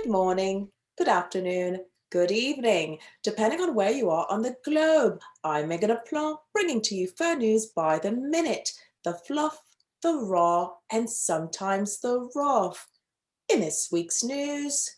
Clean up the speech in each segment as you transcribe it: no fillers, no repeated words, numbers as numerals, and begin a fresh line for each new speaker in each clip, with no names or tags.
morning, good afternoon, good evening, depending on where you are on the globe. I'm Meganne, bringing to you fur news by the minute, the fluff, the raw, and sometimes the rough. In this week's news,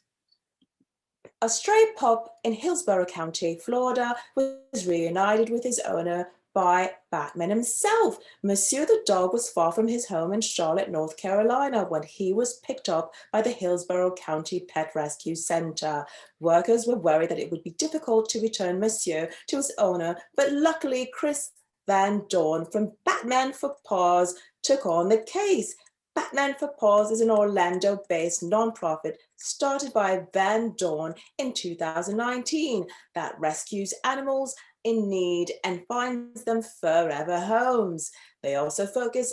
a stray pup in Hillsborough County, Florida, was reunited with his owner by Batman himself. Monsieur the dog was far from his home in Charlotte, North Carolina, when he was picked up by the Hillsborough County Pet Rescue Center. Workers were worried that it would be difficult to return Monsieur to his owner, but luckily Chris Van Dorn from Batman for Paws took on the case. Batman for Paws is an Orlando-based nonprofit started by Van Dorn in 2019 that rescues animals in need and finds them forever homes. They also focus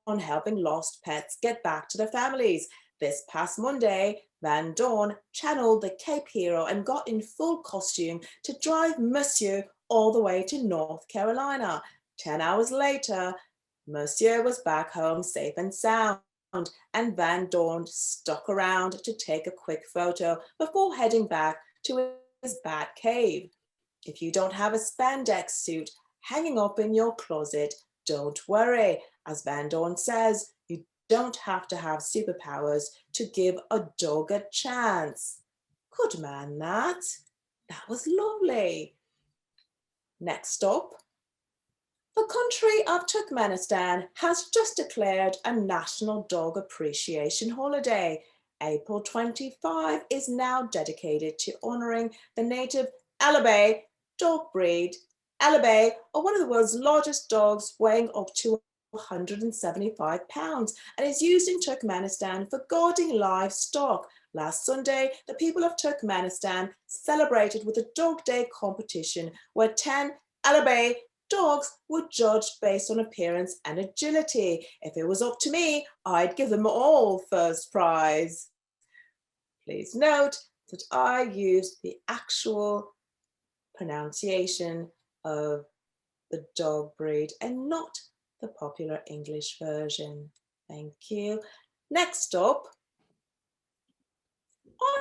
on helping lost pets get back to their families. This past Monday, Van Dorn channeled the Cape Hero and got in full costume to drive Monsieur all the way to North Carolina. 10 hours later, Monsieur was back home safe and sound, and Van Dorn stuck around to take a quick photo before heading back to his bat cave. If you don't have a spandex suit hanging up in your closet, don't worry. As Van Dorn says, you don't have to have superpowers to give a dog a chance. Good man, that. That was lovely. Next up, the country of Turkmenistan has just declared a National Dog Appreciation Holiday. April 25 is now dedicated to honouring the native Alek dog breed. Alek are one of the world's largest dogs, weighing up to 175 pounds, and is used in Turkmenistan for guarding livestock. Last Sunday, the people of Turkmenistan celebrated with a Dog Day competition where 10 Alek dogs were judged based on appearance and agility. If it was up to me, I'd give them all first prize. Please note that I used the actual pronunciation of the dog breed and not the popular English version. Thank you. Next up,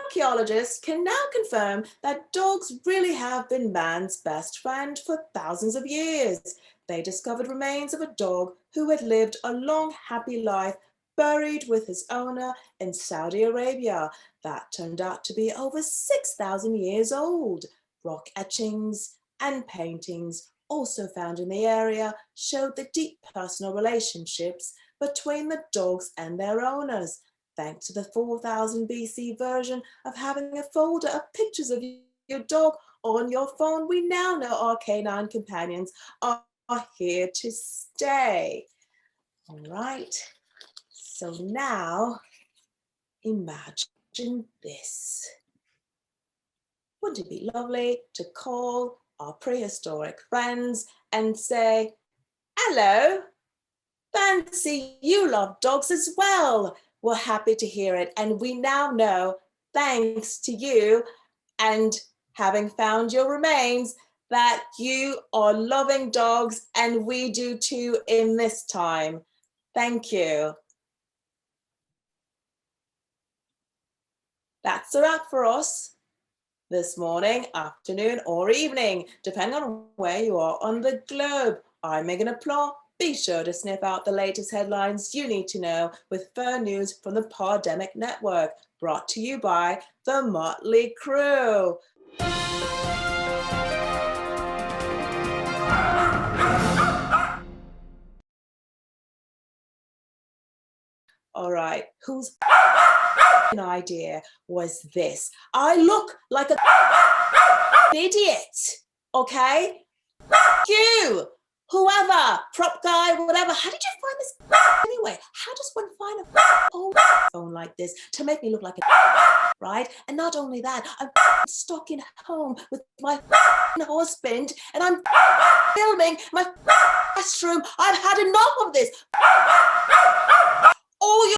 archaeologists can now confirm that dogs really have been man's best friend for thousands of years. They discovered remains of a dog who had lived a long, happy life buried with his owner in Saudi Arabia. That turned out to be over 6,000 years old. Rock etchings and paintings also found in the area showed the deep personal relationships between the dogs and their owners. Thanks to the 4000 BC version of having a folder of pictures of your dog on your phone, we now know our canine companions are here to stay. All right, so now imagine this. Wouldn't it be lovely to call our prehistoric friends and say, hello, fancy you love dogs as well. We're happy to hear it. And we now know, thanks to you and having found your remains, that you are loving dogs, and we do too in this time. Thank you. That's a wrap for us this morning, afternoon, or evening, depending on where you are on the globe. I'm Meganne. Be sure to sniff out the latest headlines you need to know with fur news from the Pawdemic Network, brought to you by the Muttly crew. All right, whose idea was this? I look like an idiot, okay? You! Whoever, prop guy, whatever, how did you find this anyway? How does one find a phone like this to make me look like a right? And not only that, I'm stuck in home with my husband and I'm filming my restroom. I've had enough of this. Oh, you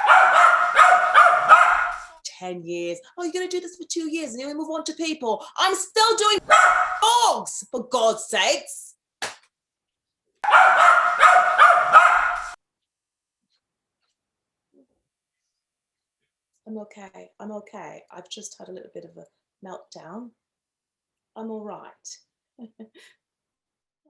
10 years. Oh, you're going to do this for 2 years and then we move on to people. I'm still doing dogs, for God's sakes. I'm okay. I'm okay. I've just had a little bit of a meltdown. I'm all right.